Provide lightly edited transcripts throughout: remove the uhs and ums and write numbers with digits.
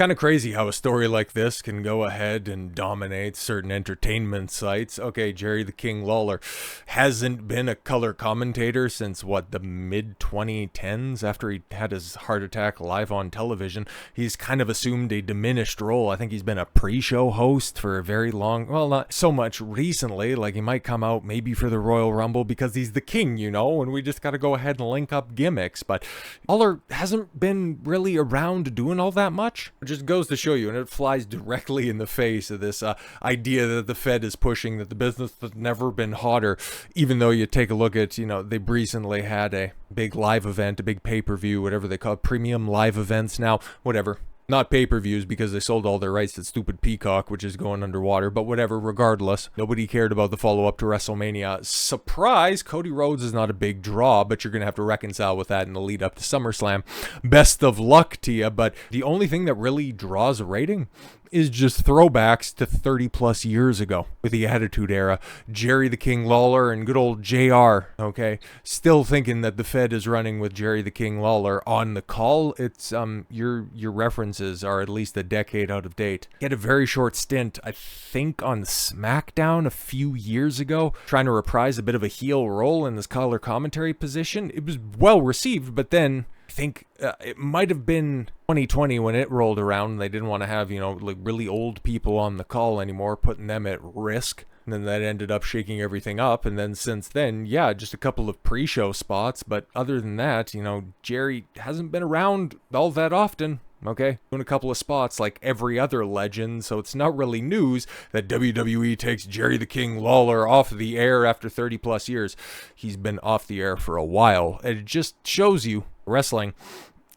Kind of crazy how a story like this can go ahead and dominate certain entertainment sites. Okay, Jerry the King Lawler hasn't been a color commentator since what, the mid 2010s, after he had his heart attack live on television. He's kind of assumed a diminished role. I think he's been a pre-show host for a very long, well, not so much recently. Like, he might come out maybe for the Royal Rumble because he's the king, you know, and we just got to go ahead and link up gimmicks. But Lawler hasn't been really around doing all that much. Just goes to show you, and it flies directly in the face of this idea that the Fed is pushing, that the business has never been hotter. Even though you take a look at, you know, they've recently had a big live event, a big pay-per-view, whatever they call it, premium live events now, whatever. Not pay-per-views because they sold all their rights to stupid Peacock, which is going underwater, but whatever, regardless. Nobody cared about the follow-up to WrestleMania. Surprise, Cody Rhodes is not a big draw, but you're going to have to reconcile with that in the lead up to SummerSlam. Best of luck to you, but the only thing that really draws a rating is just throwbacks to 30 plus years ago with the Attitude Era. Jerry the King Lawler and good old JR, okay? Still thinking that the Fed is running with Jerry the King Lawler on the call. It's, your references are at least a decade out of date. He had a very short stint, I think, on SmackDown a few years ago, trying to reprise a bit of a heel role in this color commentary position. It was well received, but then I think it might have been 2020 when it rolled around. They didn't want to have, you know, like really old people on the call anymore, putting them at risk. And then that ended up shaking everything up. And then since then, yeah, just a couple of pre-show spots. But other than that, you know, Jerry hasn't been around all that often. Okay, doing a couple of spots like every other legend, so it's not really news that WWE takes Jerry the King Lawler off the air after 30 plus years. He's been off the air for a while. It just shows you wrestling,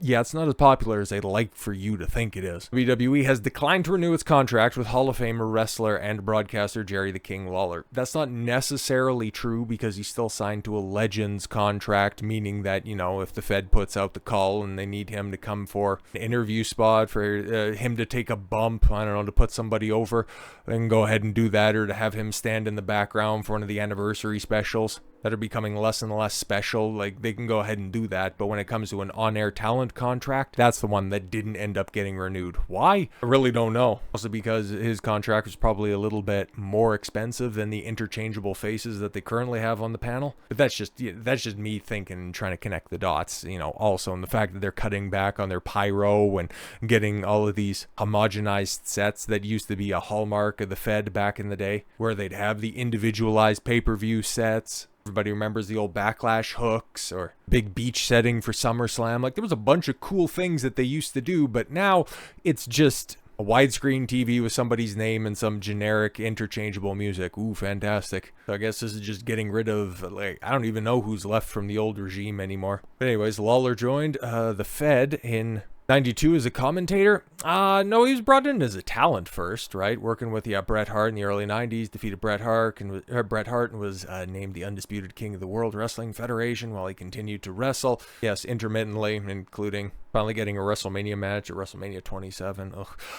yeah, it's not as popular as they'd like for you to think it is. WWE has declined to renew its contract with Hall of Famer, wrestler, and broadcaster Jerry the King Lawler. That's not necessarily true because he's still signed to a Legends contract, meaning that, you know, if the Fed puts out the call and they need him to come for an interview spot, for him to take a bump, I don't know, to put somebody over, they can go ahead and do that, or to have him stand in the background for one of the anniversary specials that are becoming less and less special. Like, they can go ahead and do that, but when it comes to an on-air talent contract, that's the one that didn't end up getting renewed. Why? I really don't know. Also because his contract was probably a little bit more expensive than the interchangeable faces that they currently have on the panel. But that's just me thinking and trying to connect the dots, you know, also, and the fact that they're cutting back on their pyro and getting all of these homogenized sets that used to be a hallmark of the Fed back in the day, where they'd have the individualized pay-per-view sets. Everybody remembers the old Backlash hooks or big beach setting for SummerSlam. Like, there was a bunch of cool things that they used to do, but now it's just a widescreen TV with somebody's name and some generic interchangeable music. Ooh, fantastic. So I guess this is just getting rid of, like, I don't even know who's left from the old regime anymore. But anyways, Lawler joined the Fed in 92 as a commentator. No, he was brought in as a talent first, right? Working with Bret Hart in the early 90s, defeated Bret Hart and was named the undisputed king of the World Wrestling Federation while he continued to wrestle. Yes, intermittently, including finally getting a WrestleMania match at WrestleMania 27.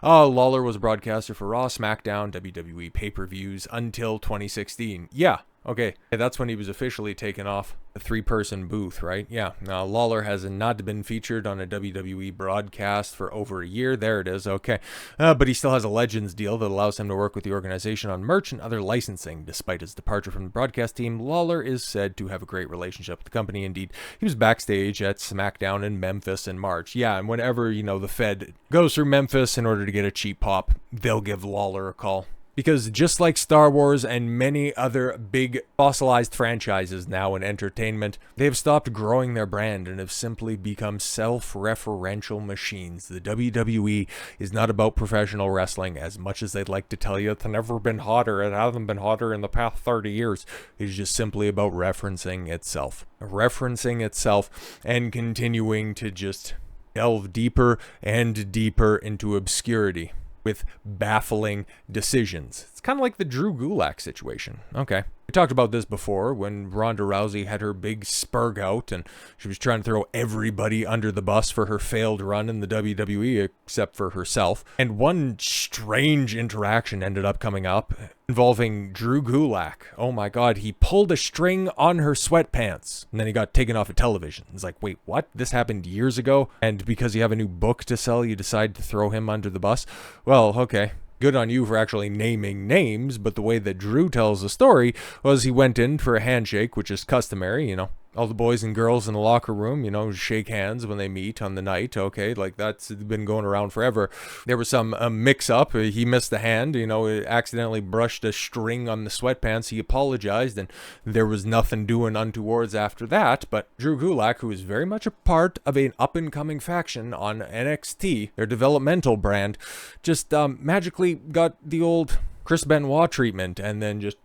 Lawler was a broadcaster for Raw, SmackDown, WWE pay-per-views until 2016. Yeah. Okay, that's when he was officially taken off the three-person booth, right? Yeah. Now, Lawler has not been featured on a WWE broadcast for over a year. There it is. Okay. But he still has a Legends deal that allows him to work with the organization on merch and other licensing. Despite his departure from the broadcast team, Lawler is said to have a great relationship with the company. Indeed, he was backstage at SmackDown in Memphis in March. Yeah, and whenever, you know, the Fed goes through Memphis in order to get a cheap pop, they'll give Lawler a call. Because just like Star Wars and many other big fossilized franchises now in entertainment, they have stopped growing their brand and have simply become self-referential machines. The WWE is not about professional wrestling as much as they'd like to tell you. It's never been hotter. It hasn't been hotter in the past 30 years. It's just simply about referencing itself. Referencing itself and continuing to just delve deeper and deeper into obscurity with baffling decisions. It's kind of like the Drew Gulak situation. Okay. We talked about this before when Ronda Rousey had her big spurg out and she was trying to throw everybody under the bus for her failed run in the WWE except for herself. And one strange interaction ended up coming up involving Drew Gulak. Oh my god, he pulled a string on her sweatpants and then he got taken off of television. It's like, wait, what? This happened years ago? And because you have a new book to sell, you decide to throw him under the bus? Well, okay. Good on you for actually naming names, but the way that Drew tells the story was he went in for a handshake, which is customary, you know. All the boys and girls in the locker room, you know, shake hands when they meet on the night. Okay, like that's been going around forever. There was some mix-up. He missed the hand, you know, accidentally brushed a string on the sweatpants. He apologized, and there was nothing doing untowards after that. But Drew Gulak, who is very much a part of an up-and-coming faction on NXT, their developmental brand, just magically got the old Chris Benoit treatment and then just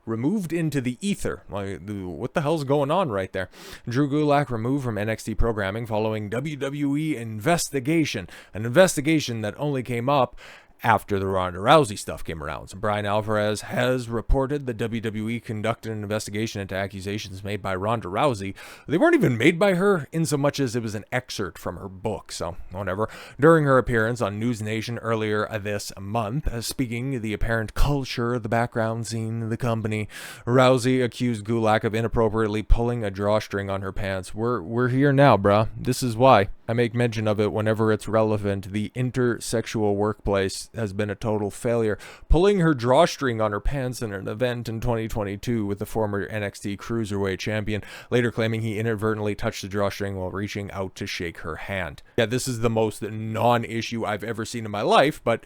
removed into the ether. Like, what the hell's going on right there? Drew Gulak removed from NXT programming following WWE investigation. An investigation that only came up after the Ronda Rousey stuff came around. So Brian Alvarez has reported the WWE conducted an investigation into accusations made by Ronda Rousey. They weren't even made by her in so much as it was an excerpt from her book, so whatever. During her appearance on News Nation earlier this month, speaking of the apparent culture of the background scene of the company, Rousey accused Gulak of inappropriately pulling a drawstring on her pants. We're here now, bruh. This is why I make mention of it whenever it's relevant. The intersexual workplace has been a total failure. Pulling her drawstring on her pants in an event in 2022 with the former NXT Cruiserweight champion, later claiming he inadvertently touched the drawstring while reaching out to shake her hand. Yeah, this is the most non-issue I've ever seen in my life, but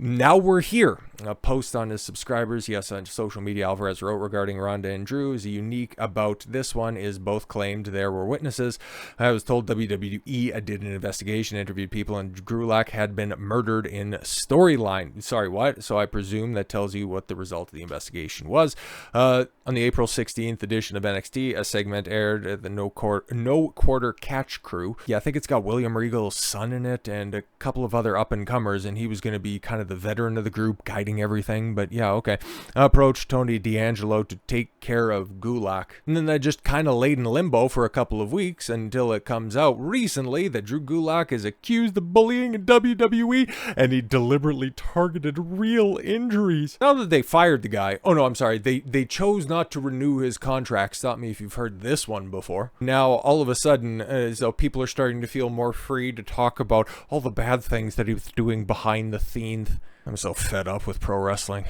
now we're here. A post on his subscribers, yes, on social media, Alvarez wrote regarding Ronda and Drew is unique about this one is both claimed there were witnesses. I was told WWE did an investigation, interviewed people, and Gulak had been murdered in storyline. Sorry, what? So I presume that tells you what the result of the investigation was. On the April 16th edition of NXT, a segment aired at the No Quarter Catch Crew. Yeah, I think it's got William Regal's son in it and a couple of other up-and-comers, and he was going to be kind of the veteran of the group guiding everything, but yeah, okay. Approached Tony D'Angelo to take care of Gulak, and then that just kind of laid in limbo for a couple of weeks until it comes out recently that Drew Gulak is accused of bullying in WWE, and he deliberately targeted real injuries. Now that they fired the guy, oh no, I'm sorry, they chose not to renew his contract. Stop me if you've heard this one before. Now, all of a sudden, so people are starting to feel more free to talk about all the bad things that he was doing behind the scenes. I'm so fed up with pro wrestling.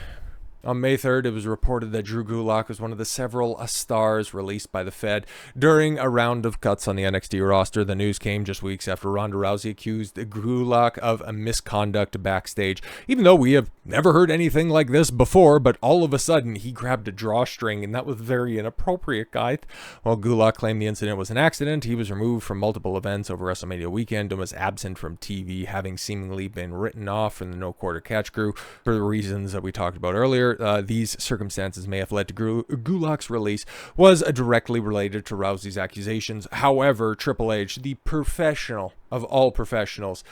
On May 3rd, it was reported that Drew Gulak was one of the several stars released by the Fed during a round of cuts on the NXT roster. The news came just weeks after Ronda Rousey accused Gulak of a misconduct backstage. Even though we have never heard anything like this before, but all of a sudden he grabbed a drawstring, and that was very inappropriate, guys. While Gulak claimed the incident was an accident, he was removed from multiple events over WrestleMania weekend and was absent from TV, having seemingly been written off from the No Quarter Catch Crew for the reasons that we talked about earlier. These circumstances may have led to Gulak's release was directly related to Rousey's accusations. However, Triple H, the professional of all professionals,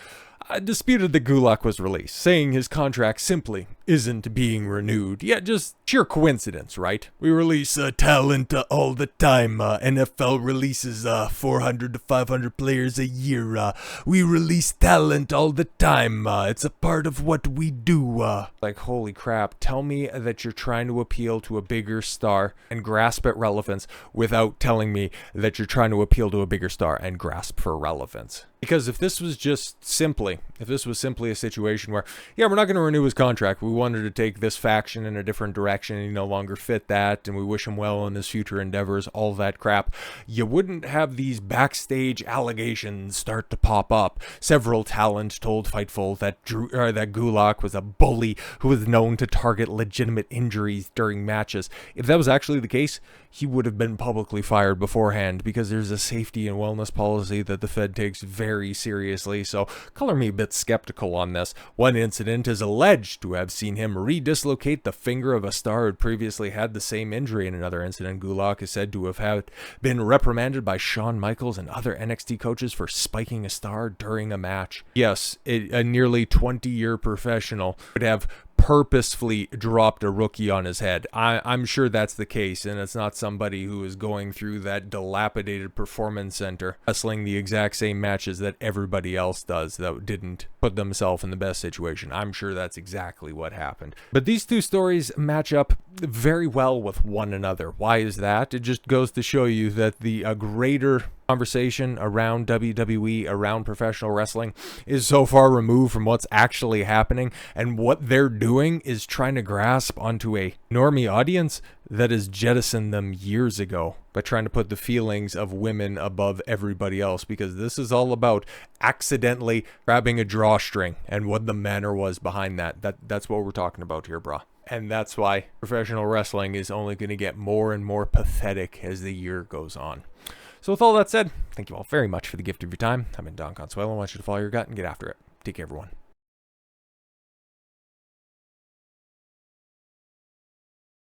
disputed that Gulak was released, saying his contract simply isn't being renewed. Yeah, just sheer coincidence, right? We release talent all the time. NFL releases 400 to 500 players a year. We release talent all the time. It's a part of what we do. Like, holy crap, tell me that you're trying to appeal to a bigger star and grasp at relevance without telling me that you're trying to appeal to a bigger star and grasp for relevance. Because if this was simply a situation where, yeah, we're not going to renew his contract, we wanted to take this faction in a different direction and he no longer fit that, and we wish him well in his future endeavors, all that crap, you wouldn't have these backstage allegations start to pop up. Several talent told Fightful that Gulak was a bully who was known to target legitimate injuries during matches. If that was actually the case, he would have been publicly fired beforehand, because there's a safety and wellness policy that the Fed takes very seriously, so color me a bit skeptical on this. One incident is alleged to have seen him redislocate the finger of a star who had previously had the same injury. In another incident, Gulak is said to have been reprimanded by Shawn Michaels and other NXT coaches for spiking a star during a match. Yes, a nearly 20-year professional would have purposefully dropped a rookie on his head. I'm sure that's the case, and it's not somebody who is going through that dilapidated performance center wrestling the exact same matches that everybody else does that didn't put themselves in the best situation. I'm sure that's exactly what happened. But these two stories match up very well with one another. Why is that? It just goes to show you that the greater conversation around WWE, around professional wrestling, is so far removed from what's actually happening, and what they're doing is trying to grasp onto a normie audience that has jettisoned them years ago by trying to put the feelings of women above everybody else, because this is all about accidentally grabbing a drawstring and what the manner was behind that. That's what we're talking about here, brah. And that's why professional wrestling is only going to get more and more pathetic as the year goes on. So with all that said, thank you all very much for the gift of your time. I've been Don Consuelo. I want you to follow your gut and get after it. Take care, everyone.